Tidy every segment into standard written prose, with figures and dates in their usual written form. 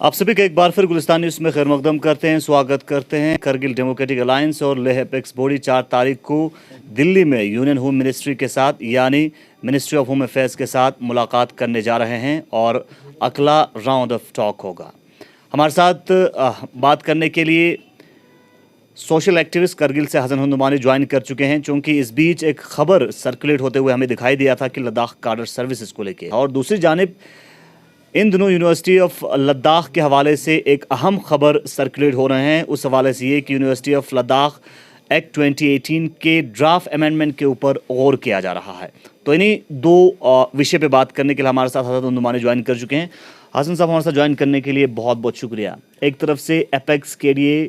आप सभी का एक बार फिर गुलिस्तान न्यूज़ में खैर मकदम करते हैं, स्वागत करते हैं। करगिल डेमोक्रेटिक अलायंस और लेह एपेक्स बॉडी 4 तारीख को दिल्ली में यूनियन होम मिनिस्ट्री के साथ यानी मिनिस्ट्री ऑफ होम अफेयर्स के साथ मुलाकात करने जा रहे हैं और अगला राउंड ऑफ टॉक होगा। हमारे साथ बात करने के लिए सोशल एक्टिविस्ट करगिल से हसन हुंदुमानी ज्वाइन कर चुके हैं, चूँकि इस बीच एक खबर सर्कुलेट होते हुए हमें दिखाई दिया था कि लद्दाख कार्डर सर्विसेज को लेकर, और दूसरी जानिब इन दिनों यूनिवर्सिटी ऑफ लद्दाख के हवाले से एक अहम खबर सर्कुलेट हो रहे हैं। उस हवाले से ये कि यूनिवर्सिटी ऑफ लद्दाख एक्ट 2018 के ड्राफ्ट अमेंडमेंट के ऊपर गौर किया जा रहा है। तो इन्हीं दो विषय पे बात करने के लिए हमारे साथ हसन हुंदुमानी ज्वाइन कर चुके हैं। हसन साहब, हमारे साथ ज्वाइन करने के लिए बहुत बहुत शुक्रिया। एक तरफ से एपेक्स के लिए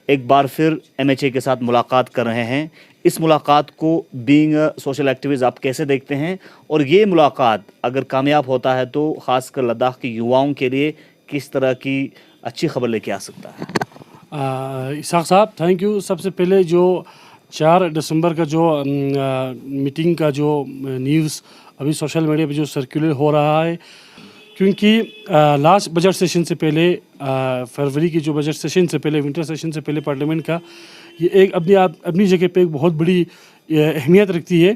एक बार फिर MHA के साथ मुलाकात कर रहे हैं। इस मुलाकात को बीइंग सोशल एक्टिविस्ट आप कैसे देखते हैं, और ये मुलाकात अगर कामयाब होता है तो ख़ासकर लद्दाख के युवाओं के लिए किस तरह की अच्छी खबर लेके आ सकता है? इसाक साहब, थैंक यू। सबसे पहले जो 4 दिसंबर का जो मीटिंग का जो न्यूज़ अभी सोशल मीडिया पे जो सर्कुलेट हो रहा है, क्योंकि लास्ट बजट सेशन से पहले फरवरी की जो बजट सेशन से पहले, विंटर सेशन से पहले पार्लियामेंट का ये एक अपनी जगह पे एक बहुत बड़ी अहमियत रखती है।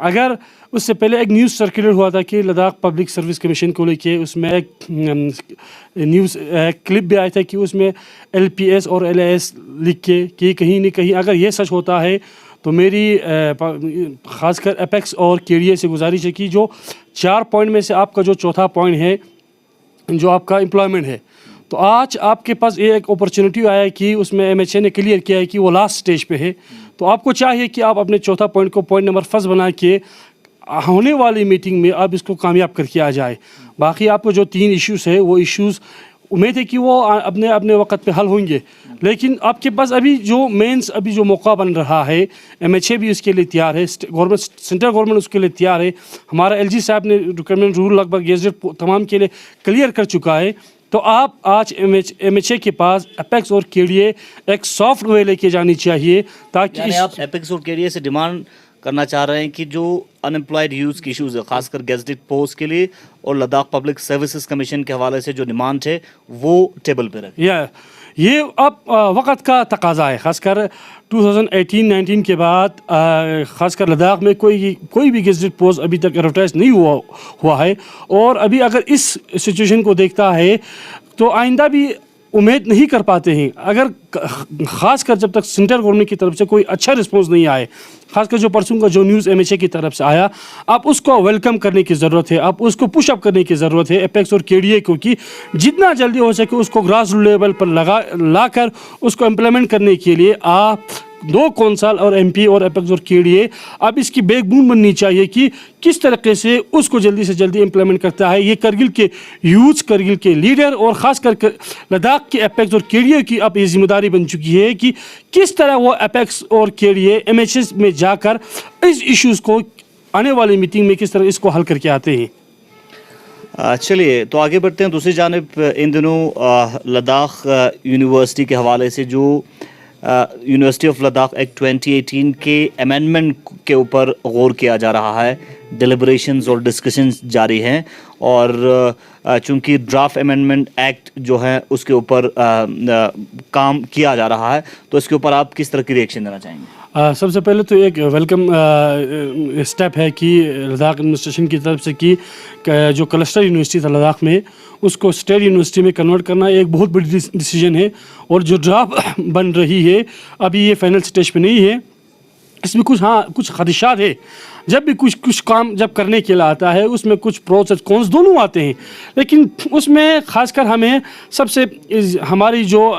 अगर उससे पहले एक न्यूज़ सर्कुलेट हुआ था कि लद्दाख पब्लिक सर्विस कमीशन को लेके, उसमें एक न्यूज़ क्लिप भी आया था कि उसमें LPS और LAS लिख के कि कहीं न कहीं अगर ये सच होता है तो मेरी ख़ासकर एपेक्स और KDA से गुजारिश है कि जो 4 पॉइंट में से आपका जो चौथा पॉइंट है जो आपका एम्प्लॉयमेंट है, तो आज आपके पास ये एक अपॉर्चुनिटी आया है कि उसमें MHA ने क्लियर किया है कि वो लास्ट स्टेज पे है। तो आपको चाहिए कि आप अपने चौथा पॉइंट को पॉइंट नंबर 1 बना के होने वाली मीटिंग में आप इसको कामयाब करके आ जाए। बाकी आपको जो 3 इश्यूज़ है वो इश्यूज़ उम्मीद है कि वो अपने अपने वक्त पे हल होंगे, लेकिन आपके पास अभी जो मेंस अभी जो मौका बन रहा है, MHA भी उसके लिए तैयार है, गवर्नमेंट सेंट्रल गवर्नमेंट उसके लिए तैयार है। हमारा LG साहब ने रिक्वायरमेंट रूल लगभग गेजेट तमाम के लिए क्लियर कर चुका है। तो आप आज MHA के पास एपेक्स और KDA एक सॉफ्ट वे लेके जानी चाहिए, ताकि आप एपेक्स और KDA से डिमांड करना चाह रहे हैं कि जो अनएम्प्लॉयड यूथ की इशूज़ है, खासकर गेजेटेड पोस्ट के लिए और लद्दाख पब्लिक सर्विसेज कमीशन के हवाले से जो डिमांड है वो टेबल पे रखें। ये अब वक्त का तकाजा है, खासकर 2018-19 के बाद खासकर लद्दाख में कोई भी गेजेटेड पोस्ट अभी तक एडवर्टाइज नहीं हुआ है। और अभी अगर इस सिचुएशन को देखता है तो आइंदा भी उम्मीद नहीं कर पाते हैं, अगर ख़ासकर जब तक सेंट्रल गवर्नमेंट की तरफ से कोई अच्छा रिस्पॉन्स नहीं आए। खासकर जो परसों का जो न्यूज़ MHA की तरफ से आया, आप उसको वेलकम करने की ज़रूरत है, आप उसको पुश अप करने की ज़रूरत है एपेक्स और KDA को, कि जितना जल्दी हो सके उसको ग्रास रूट लेवल पर लाकर उसको इम्प्लीमेंट करने के लिए आप 2 कौंसल और MP और एपेक्स और KDA अब इसकी बैकबोन बननी चाहिए कि किस तरीके से उसको जल्दी से जल्दी इम्प्लीमेंट करता है। ये करगिल के यूथ, करगिल के लीडर और ख़ासकर लद्दाख के एपेक्स और KDA की अब ये जिम्मेदारी बन चुकी है कि किस तरह वो एपेक्स और KDA MHA में जाकर इस इश्यूज़ को आने वाली मीटिंग में किस तरह इसको हल करके आते हैं। चलिए तो आगे बढ़ते हैं। दूसरी जानिब इन दिनों लद्दाख यूनिवर्सिटी के हवाले से जो यूनिवर्सिटी ऑफ लद्दाख एक्ट 2018 के अमेंडमेंट के ऊपर गौर किया जा रहा है, डिलिब्रेशंस और डिस्कशंस जारी हैं, और चूंकि ड्राफ्ट अमेंडमेंट एक्ट जो है उसके ऊपर काम किया जा रहा है, तो इसके ऊपर आप किस तरह की रिएक्शन देना चाहेंगे? सबसे पहले तो एक वेलकम स्टेप है कि लद्दाख एडमिनिस्ट्रेशन की तरफ से कि जो क्लस्टर यूनिवर्सिटी था लद्दाख में उसको स्टेट यूनिवर्सिटी में कन्वर्ट करना एक बहुत बड़ी डिसीजन है। और जो ड्राफ्ट बन रही है अभी ये फाइनल स्टेज पे नहीं है, इसमें कुछ खदशात है। जब भी कुछ काम जब करने के लिए आता है उसमें कुछ प्रोस और कॉन्स दोनों आते हैं, लेकिन उसमें खासकर हमें सबसे हमारी जो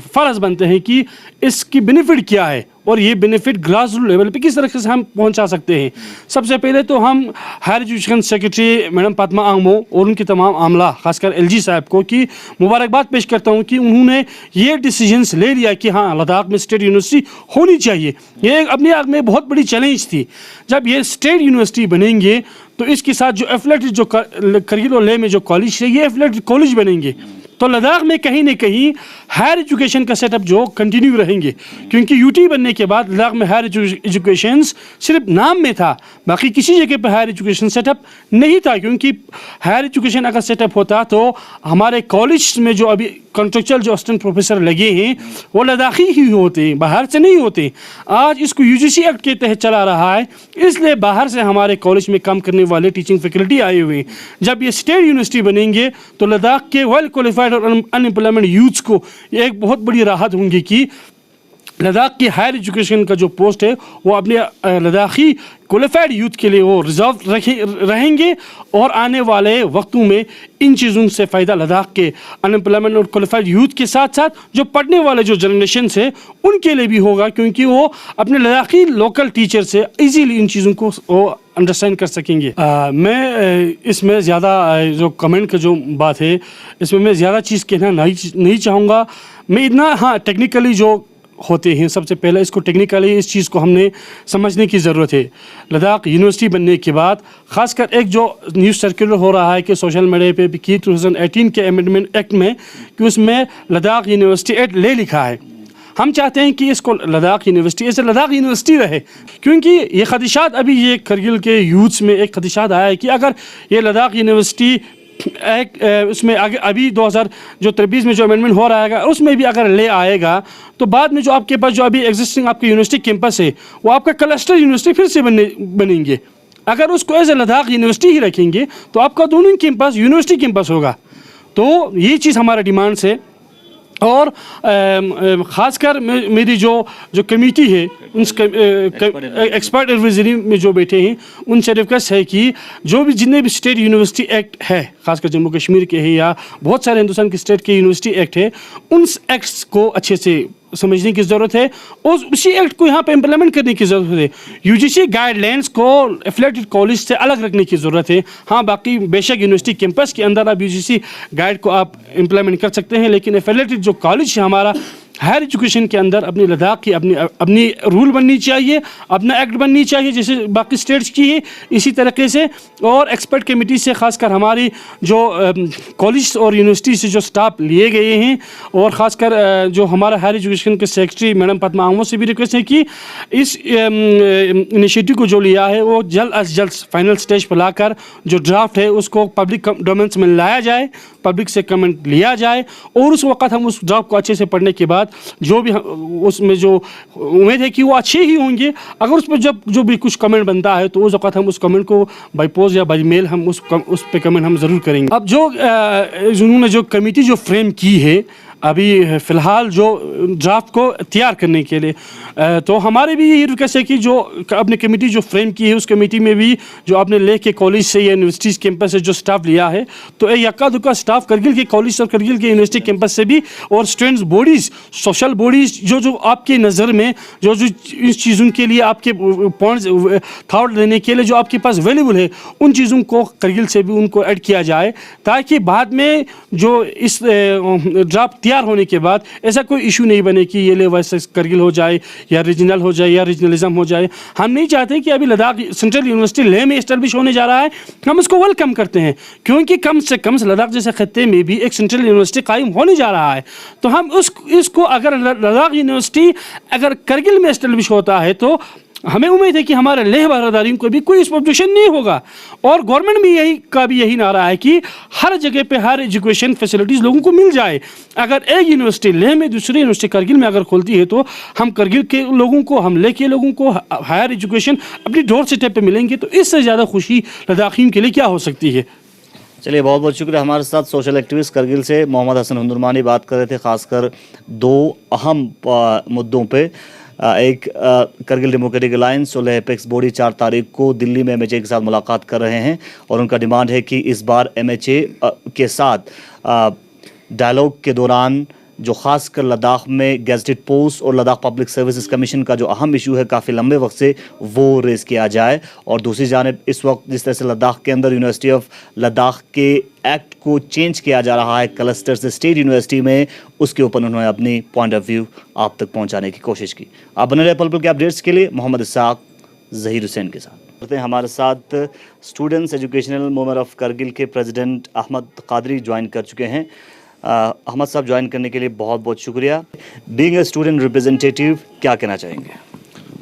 फ़र्ज़ बनते हैं कि इसकी बेनिफिट क्या है और ये बेनिफिट ग्रास रूट लेवल पे किस तरह से हम पहुंचा सकते हैं। सबसे पहले तो हम higher education secretary madam Padma Angmo और उनके तमाम आमला, खासकर LG साहब को कि मुबारकबाद पेश करता हूं कि उन्होंने ये डिसीजंस ले लिया कि हाँ, लद्दाख में स्टेट यूनिवर्सिटी होनी चाहिए। ये अपने आप में बहुत बड़ी चैलेंज थी। जब ये स्टेट यूनिवर्सिटी बनेंगे तो इसके साथ जो एफिलेटेड जो करगिल और लेह में जो कॉलेज है ये एफिलेटेड कॉलेज बनेंगे। तो लद्दाख में कहीं ना कहीं हायर एजुकेशन का सेटअप जो कंटिन्यू रहेंगे, क्योंकि यूटी बनने के बाद लद्दाख में हायर एजुकेशन सिर्फ नाम में था, बाकी किसी जगह पर हायर एजुकेशन सेटअप नहीं था। क्योंकि हायर एजुकेशन अगर सेटअप होता तो हमारे कॉलेज में जो अभी कॉन्ट्रेक्चुअल जो असिस्टेंट प्रोफेसर लगे हैं वो लद्दाखी ही होते, बाहर से नहीं होते। आज इसको यूजीसी एक्ट के तहत चला रहा है, इसलिए बाहर से हमारे कॉलेज में काम करने वाले टीचिंग फैकल्टी आए हुए हैं। जब ये स्टेट यूनिवर्सिटी बनेंगे तो लद्दाख के वेल क्वालिफाइड और अनएम्प्लॉयमेंट यूथ्स को एक बहुत बड़ी राहत होंगी कि लद्दाख की हायर एजुकेशन का जो पोस्ट है वो अपने लद्दाखी क्वालिफाइड यूथ के लिए वो रिजर्व रहेंगे, और आने वाले वक्तों में इन चीज़ों से फ़ायदा लद्दाख के अनएम्प्लॉयमेंट और क्वालिफाइड यूथ के साथ साथ जो पढ़ने वाले जो जनरेशन है उनके लिए भी होगा, क्योंकि वो अपने लद्दाखी लोकल टीचर से इजीली इन चीज़ों को वो अंडरस्टैंड कर सकेंगे। मैं इसमें ज़्यादा जो कमेंट का जो बात है इसमें मैं ज़्यादा चीज़ कहना नहीं चाहूँगा। मैं इतना हाँ टेक्निकली जो होते हैं, सबसे पहले इसको टेक्निकली इस चीज़ को हमने समझने की ज़रूरत है। लद्दाख यूनिवर्सिटी बनने के बाद ख़ासकर एक जो न्यूज़ सर्कुलर हो रहा है कि सोशल मीडिया पे भी कि 2018 के अमेंडमेंट एक्ट में कि उसमें लद्दाख यूनिवर्सिटी एक्ट ले लिखा है। हम चाहते हैं कि इसको लद्दाख यूनिवर्सिटी ऐसे लद्दाख यूनिवर्सिटी रहे, क्योंकि ये खदशात अभी ये करगिल के यूथ्स में एक खदशात आया है कि अगर ये लद्दाख यूनिवर्सिटी एक उसमें आगे अभी 2023 में जो अमेंडमेंट हो रहा है उसमें भी अगर ले आएगा तो बाद में जो आपके पास जो अभी एग्जिस्टिंग आपके यूनिवर्सिटी कैंपस है वो आपका क्लस्टर यूनिवर्सिटी फिर से बनेंगे। अगर उसको एज ए लद्दाख यूनिवर्सिटी ही रखेंगे तो आपका दोनों कैंपस यूनिवर्सिटी कैंपस होगा। तो ये चीज़ हमारा डिमांड्स है। और ख़ासकर मेरी जो कमेटी है उन एक्सपर्ट एडवाइजरी में जो बैठे हैं उनसे रिक्वेस्ट है कि जो भी जितने भी स्टेट यूनिवर्सिटी एक्ट है, ख़ासकर जम्मू कश्मीर के है या बहुत सारे हिंदुस्तान के स्टेट के यूनिवर्सिटी एक्ट है, उन एक्ट्स को अच्छे से समझने की ज़रूरत है और उसी एक्ट को यहाँ पे इम्प्लीमेंट करने की ज़रूरत है। यूजीसी गाइडलाइंस को एफिलिएटेड कॉलेज से अलग रखने की ज़रूरत है। हाँ, बाकी बेशक यूनिवर्सिटी कैंपस के अंदर आप यूजीसी गाइड को आप इम्प्लीमेंट कर सकते हैं, लेकिन एफिलिएटेड जो कॉलेज है हमारा हायर एजुकेशन के अंदर अपनी लद्दाख की अपनी रूल बननी चाहिए, अपना एक्ट बननी चाहिए जैसे बाकी स्टेट्स की है इसी तरीके से। और एक्सपर्ट कमेटी से खासकर हमारी जो कॉलेज और यूनिवर्सिटी से जो स्टाफ लिए गए हैं और ख़ासकर जो हमारा हायर एजुकेशन के सेक्रेटरी मैडम पद्मा आंगो से भी रिक्वेस्ट है कि इस इनिशिएटिव को जो लिया है वो जल्द अज जल्द फाइनल स्टेज पर लाकर जो ड्राफ्ट है उसको पब्लिक डोमेन्स में लाया जाए, पब्लिक से कमेंट लिया जाए और उस वक्त हम उस ड्राफ्ट को अच्छे से पढ़ने के बाद जो भी उसमें जो उम्मीद है कि वो अच्छे ही होंगे। अगर उस पर जब जो भी कुछ कमेंट बनता है तो उस वक्त हम उस कमेंट को बाई पोस्ट या बाई मेल हम उस पर कमेंट हम ज़रूर करेंगे। अब जो उन्होंने जो कमेटी जो फ्रेम की है अभी फ़िलहाल जो ड्राफ्ट को तैयार करने के लिए, तो हमारे भी यही रिक्वेस्ट है कि जो अपने कमेटी जो फ्रेम की है उस कमेटी में भी जो आपने ले के कॉलेज से या यूनिवर्सिटीज़ कैंपस से जो स्टाफ लिया है तो एक यक्का दुक्का स्टाफ करगिल के कॉलेज और करगिल के यूनिवर्सिटी कैंपस से भी और स्टूडेंट्स बॉडीज़ सोशल बॉडीज़ जो आपके नज़र में जो इस चीज़ों के लिए आपके पॉइंट्स थाट देने के लिए जो आपके पास अवेलेबल है उन चीज़ों को करगिल से भी उनको ऐड किया जाए, ताकि बाद में जो इस ड्राफ्ट तैयार होने के बाद ऐसा कोई इशू नहीं बने कि ये ले वैसे करगिल हो जाए या रीजनल हो जाए या रीजनलिज्म हो जाए। हम नहीं चाहते कि अभी लद्दाख सेंट्रल यूनिवर्सिटी लेह में इस्टेब्लिश होने जा रहा है, हम उसको वेलकम करते हैं क्योंकि कम से कम लद्दाख जैसे खत्ते में भी एक सेंट्रल यूनिवर्सिटी कायम होने जा रहा है। तो हम इसको अगर लद्दाख यूनिवर्सिटी अगर करगिल में इस्टेब्लिश होता है तो हमें उम्मीद है कि हमारे लेह बरादरियों को भी कोई इस ऑब्जेक्शन नहीं होगा। और गवर्नमेंट भी यही नारा है कि हर जगह पे हर एजुकेशन फैसिलिटीज़ लोगों को मिल जाए। अगर एक यूनिवर्सिटी लेह में दूसरी यूनिवर्सिटी करगिल में अगर खोलती है तो हम करगिल के लोगों को, हम लेह के लोगों को हायर एजुकेशन अपनी डोर स्टेप पे मिलेंगे, तो इससे ज़्यादा खुशी लद्दाखियों के लिए क्या हो सकती है। चलिए, बहुत बहुत शुक्रिया। हमारे साथ सोशल एक्टिविस्ट करगिल से मोहम्मद हसन हुंदुरमानी बात कर रहे थे, खासकर दो अहम मुद्दों पे। एक करगिल डेमोक्रेटिक अलायंस और लेह एपेक्स बॉडी 4 तारीख को दिल्ली में एमएचए के साथ मुलाकात कर रहे हैं और उनका डिमांड है कि इस बार एमएचए के साथ डायलॉग के दौरान जो खासकर लद्दाख में गेजेटेड पोस्ट और लद्दाख पब्लिक सर्विसेज कमीशन का जो अहम इशू है काफ़ी लंबे वक्त से वो रेज़ किया जाए। और दूसरी जानिब इस वक्त जिस तरह से लद्दाख के अंदर यूनिवर्सिटी ऑफ लद्दाख के एक्ट को चेंज किया जा रहा है क्लस्टर से स्टेट यूनिवर्सिटी में, उसके ऊपर उन्होंने अपनी पॉइंट ऑफ व्यू आप तक पहुँचाने की कोशिश की। आप बने रहे पल पल के अपडेट्स के लिए मोहम्मद इसाक ज़हीर हुसैन के साथ। करते हैं हमारे साथ students educational movement of Kargil के प्रेसिडेंट अहमद कादरी ज्वाइन कर चुके हैं। अहमद साहब ज्वाइन करने के लिए बहुत बहुत शुक्रिया। बीइंग ए स्टूडेंट रिप्रेजेंटेटिव क्या कहना चाहेंगे?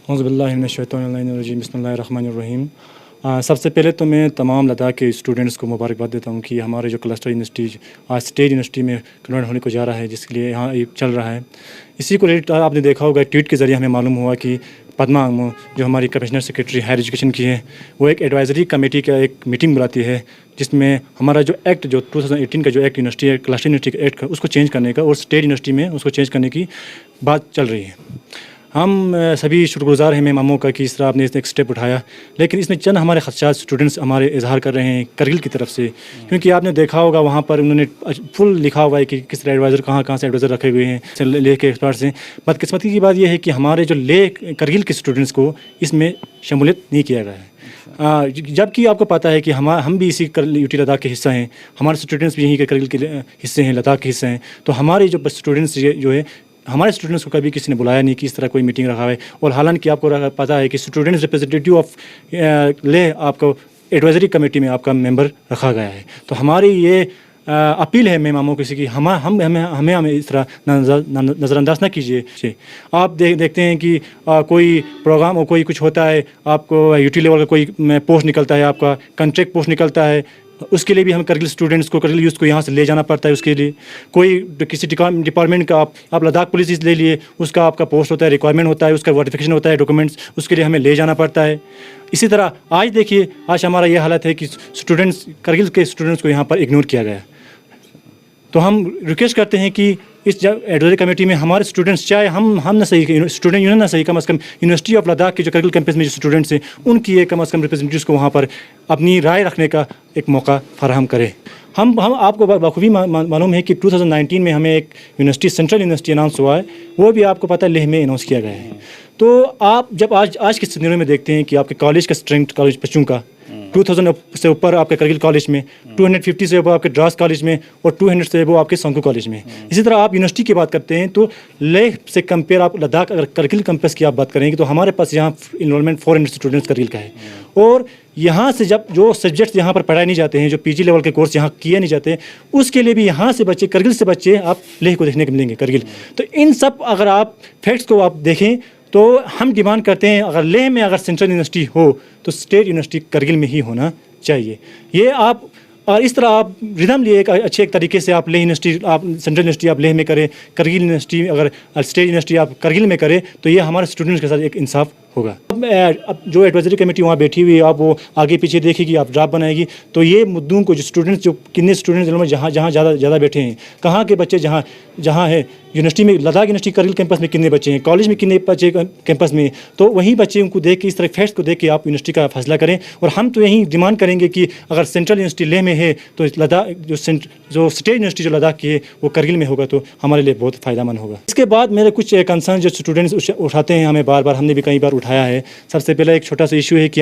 बिस्मिल्लाहिर्रहमानिर्रहीम। सबसे पहले तो मैं तमाम लद्दाख के स्टूडेंट्स को मुबारकबाद देता हूँ कि हमारे जो क्लस्टर यूनिवर्सिटी आज स्टेट यूनिवर्सिटी में कन्वर्ट होने को जा रहा है, जिसके लिए यहाँ ये चल रहा है। इसी को रिलेटेड आपने देखा होगा, ट्वीट के ज़रिए हमें मालूम हुआ कि पद्मा अंगमो जो हमारी कमिश्नर सेक्रेटरी हायर एजुकेशन की है, वो एक एडवाइजरी कमेटी का एक मीटिंग बुलाती है, जिसमें हमारा जो एक्ट जो 2018 का जो एक्ट यूनिवर्सिटी है, क्लस्टर यूनिवर्सिटी का एक्ट का, उसको चेंज करने का और स्टेट यूनिवर्सिटी में उसको चेंज करने की बात चल रही है। हम सभी शुक्रगुजार हैं मेमामों का कि इस तरह आपने एक स्टेप उठाया, लेकिन इसमें चंद हमारे खदशात स्टूडेंट्स हमारे इजहार कर रहे हैं करगिल की तरफ से, क्योंकि आपने देखा होगा वहाँ पर उन्होंने फुल लिखा हुआ है कि किस तरह एडवाइज़र कहाँ से एडवाइज़र रखे हुए हैं ले के एक्सपर्ट्स हैं। बदकिस्मती की बात यह है कि हमारे जो ले करगिल के स्टूडेंट्स को इसमें शमूलियत नहीं किया गया है, जबकि आपको पता है कि हम भी इसी यूटी लद्दाख के हिस्सा हैं, हमारे स्टूडेंट्स भी यहीं के करगिल के हिस्से हैं, लद्दाख के हिस्से हैं। तो हमारे जो स्टूडेंट्स जो है, हमारे स्टूडेंट्स को कभी किसी ने बुलाया नहीं कि इस तरह कोई मीटिंग रखा है। और हालांकि आपको पता है कि स्टूडेंट्स रिप्रेजेंटेटिव ऑफ ले आपको एडवाइजरी कमेटी में आपका मेंबर रखा गया है। तो हमारी ये अपील है मेमामों किसी की, हमें इस तरह नज़रअंदाज ना कीजिए। आप देखते हैं कि कोई प्रोग्राम और कोई कुछ होता है, आपको यूटी लेवल का कोई पोस्ट निकलता है, आपका कॉन्ट्रैक्ट पोस्ट निकलता है, उसके लिए भी हम करगिल स्टूडेंट्स को, करगिल यूथ को यहाँ से ले जाना पड़ता है। उसके लिए कोई किसी डिपार्टमेंट का आप लद्दाख पुलिस ले लिए, उसका आपका पोस्ट होता है, रिक्वायरमेंट होता है, उसका वर्टिफिकेशन होता है, डॉक्यूमेंट्स, उसके लिए हमें ले जाना पड़ता है। इसी तरह आज देखिए, आज हमारा ये हालत है कि स्टूडेंट्स, करगिल के स्टूडेंट्स को यहाँ पर इग्नोर किया गया। तो हम रिक्वेस्ट करते हैं कि इस एडवाइजरी कमेटी में हमारे स्टूडेंट्स, चाहे हम ना सही, स्टूडेंट यूनियन ना सही, कम अज़ कम यूनिवर्सिटी ऑफ लद्दाख के जो करगिल कैंपस में जो स्टूडेंट्स हैं, उनकी एक कम अज़ कम रिप्रेजेंटेटिव्स को वहाँ पर अपनी राय रखने का एक मौका फराहम करें। हम आपको बखूबी मालूम है कि 2019 में हमें एक यूनिवर्सिटी, सेंट्रल यूनिवर्सिटी अनाउंस हुआ है, वो भी आपको पता है लेह में अनाउंस किया गया है। तो आप जब आज के सिनेरियो में देखते हैं कि आपके कॉलेज का स्ट्रेंथ, कॉलेज बच्चों का 2000 से ऊपर आपके करगिल कॉलेज में, 250 से ऊपर आपके द्रास कॉलेज में, और 200 से ऊपर आपके संकू कॉलेज में। इसी तरह आप यूनिवर्सिटी की बात करते हैं तो लेह से कंपेयर आप लद्दाख, अगर करगिल कैंपस की आप बात करेंगे तो हमारे पास यहाँ इनरोलमेंट 400 स्टूडेंट्स करगिल का है। और यहाँ से जब जो सब्जेक्ट्स यहाँ पर पढ़ाए नहीं जाते हैं, जो पीजी लेवल के कोर्स यहाँ किए नहीं जाते, उसके लिए भी यहाँ से बच्चे, करगिल से बच्चे आप लेह को देखने को मिलेंगे करगिल। तो इन सब अगर आप फैक्ट्स को आप देखें तो हम डिमांड करते हैं, अगर लेह में अगर सेंट्रल यूनिवर्सिटी हो तो स्टेट यूनिवर्सिटी करगिल में ही होना चाहिए। ये आप, और इस तरह आप रिदम लिए एक अच्छे एक तरीके से आप लेह यूनिवर्सिटी, आप सेंट्रल यूनिवर्सिटी आप लेह में करें, करगिल यूनिवर्सिटी अगर स्टेट यूनिवर्सिटी आप करगिल में करें, तो ये हमारे स्टूडेंट्स के साथ एक इंसाफ होगा। अब जो एडवाइजरी कमेटी वहाँ बैठी हुई है, आप वो आगे पीछे देखेगी, आप ड्राफ्ट बनाएगी, तो ये मुद्दों को जो स्टूडेंट्स, जो कितने स्टूडेंट्स में जहाँ ज़्यादा बैठे हैं, कहाँ के बच्चे जहाँ है यूनिवर्सिटी में, लद्दाख यूनिवर्सिटी करगिल कैंपस में कितने बच्चे हैं, कॉलेज में कितने बच्चे कैंपस में, तो वहीं बच्चे उनको देख के, इस तरह फैक्ट्स को देख के आप यूनिवर्सिटी का फैसला करें। और हम तो यही डिमांड करेंगे कि अगर सेंट्रल यूनिवर्सिटी लेह में है तो लद्दाख जो स्टेट यूनिवर्सिटी जो लद्दाख की है वो करगिल में होगा, तो हमारे लिए बहुत फ़ायदेमंद होगा। इसके बाद मेरे कुछ कंसर्न जो स्टूडेंट्स उठाते हैं, हमें बार हमने भी कई बार उठाया है। सबसे पहले एक छोटा सा इशू है कि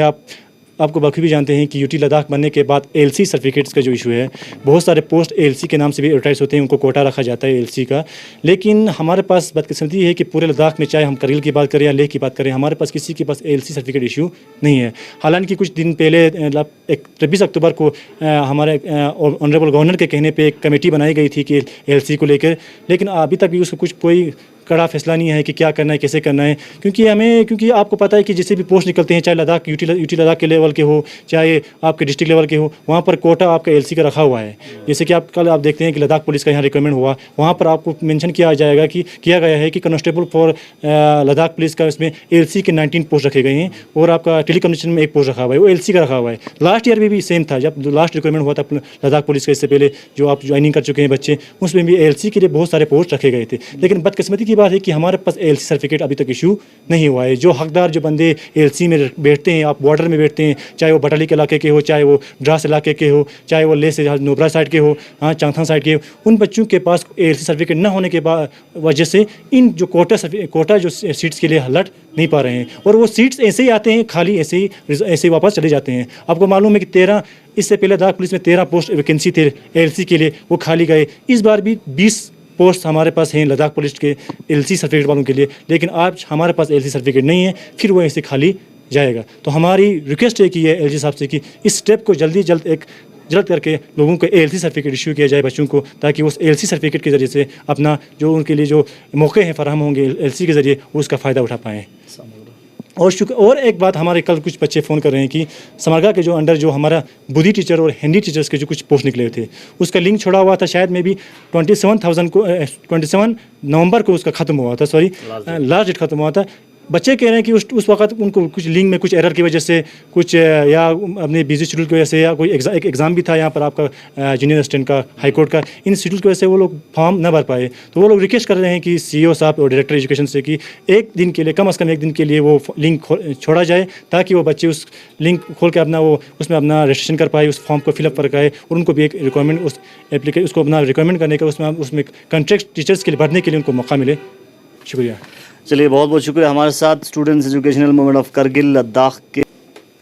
आपको बखूबी जानते हैं कि यूटी लद्दाख बनने के बाद एलसी सर्टिफिकेट्स का जो इशू है, बहुत सारे पोस्ट एलसी के नाम से भी एडवर्टाइज होते हैं, उनको कोटा रखा जाता है एलसी का। लेकिन हमारे पास बदकिस्मती है कि पूरे लद्दाख में, चाहे हम करगिल की बात करें या लेह की बात करें, हमारे पास किसी के पास एलसी सर्टिफिकेट इशू नहीं है। हालांकि कुछ दिन पहले 23 अक्टूबर को हमारे ऑनरेबल गवर्नर के कहने पर एक कमेटी बनाई गई थी कि एलसी को लेकर, लेकिन अभी तक भी उसको कोई कड़ा फैसला नहीं है कि क्या करना है, कैसे करना है। क्योंकि आपको पता है कि जिसे भी पोस्ट निकलते हैं, चाहे लद्दाख यूटी लद्दाख के लेवल के हो, चाहे आपके डिस्ट्रिक्ट लेवल के हो, वहाँ पर कोटा आपका एलसी का रखा हुआ है। जैसे कि आप देखते हैं कि लद्दाख पुलिस का यहाँ रिक्वायरमेंट हुआ, वहाँ पर आपको मेंशन किया गया है कि कांस्टेबल फॉर लद्दाख पुलिस का इसमें एलसी के 19 पोस्ट रखे गए हैं, और आपका टेलीकम्युनिकेशन में एक पोस्ट रखा हुआ है, वो एलसी का रखा हुआ है। लास्ट ईयर में भी सेम था, जब लास्ट रिक्वायरमेंट हुआ था लद्दाख पुलिस का, इससे पहले जो आप ज्वाइनिंग कर चुके हैं बच्चे, उसमें भी एलसी के लिए बहुत सारे पोस्ट रखे गए थे। लेकिन बदकिस्मती की बात है कि हमारे पास एलसी सर्टिफिकेट अभी तक इशू नहीं हुआ है। जो हकदार, जो बंदे एलसी में बैठते हैं, आप बॉर्डर में बैठते हैं, चाहे वो बटाली के इलाके के हो, चाहे वो द्रास इलाके के हो, चाहे वो लेह से नुब्रा साइड के हो, हाँ चांगथांग साइड के हो, उन बच्चों के पास एलसी सर्टिफिकेट न होने के वजह से इन जो कोटा जो सीट्स के लिए लड़ नहीं पा रहे हैं, और वो सीट्स ऐसे ही आते हैं खाली, ऐसे ही वापस चले जाते हैं। आपको मालूम है कि 13, इससे पहले लद्दाख पुलिस में 13 पोस्ट वैकेंसी थे एलसी के लिए, वो खाली गए। इस बार भी 20 पोस्ट हमारे पास हैं लद्दाख पुलिस के एलसी सर्टिफिकेट वालों के लिए, लेकिन आज हमारे पास एलसी सर्टिफिकेट नहीं है, फिर वो ऐसे खाली जाएगा। तो हमारी रिक्वेस्ट है कि ये एलजी साहब से कि इस स्टेप को जल्दी एक जल्द करके लोगों को ALC सर्टिफिकेट इशू किया जाए बच्चों को, ताकि उस ALC सर्टिफिकेट के ज़रिए से अपना जो उनके लिए जो मौके हैं फराहम होंगे LC के ज़रिए, वो उसका फ़ायदा उठा पाएँ। और एक बात, हमारे कल कुछ बच्चे फ़ोन कर रहे हैं कि समरगा के जो अंडर जो हमारा बुद्धि टीचर और हिंदी टीचर्स के जो कुछ पोस्ट निकले थे, उसका लिंक छोड़ा हुआ था, शायद में भी 27 नवंबर को उसका ख़त्म हुआ था, सॉरी लास्ट डेट ख़त्म हुआ था। बच्चे कह रहे हैं कि उस वक्त उनको कुछ लिंक में कुछ एरर की वजह से कुछ या अपने बिजी शेड्यूल की वजह से, या कोई एक एग्ज़ाम भी था यहाँ पर आपका जूनियर असिस्टेंट का हाई कोर्ट का, इन शेड्यूल की वजह से वो लोग फॉर्म न भर पाए। तो वो लोग रिक्वेस्ट कर रहे हैं कि CEO साहब और डायरेक्टर एजुकेशन से कि एक दिन के लिए, कम से कम एक दिन के लिए वो लिंक छोड़ा जाए, ताकि वो बच्चे उस लिंक खोल के अपना वो उसमें अपना रजिस्ट्रेशन कर पाए, उस फॉर्म को फिलअप कर पाए, और उनको भी एक रिक्वायरमेंट उस एप्लीकेशन उसको अपना रिक्वायरमेंट करने का, उसमें कॉन्ट्रैक्ट टीचर्स के लिए भरने के लिए उनको मौका मिले। शुक्रिया। चलिए, बहुत बहुत शुक्रिया। हमारे साथ students educational movement of Kargil Ladakh के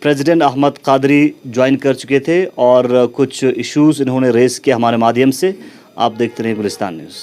प्रेसिडेंट अहमद कादरी ज्वाइन कर चुके थे और कुछ इश्यूज़ इन्होंने रेस किए हमारे माध्यम से। आप देखते रहिए गुलिस्तान न्यूज़।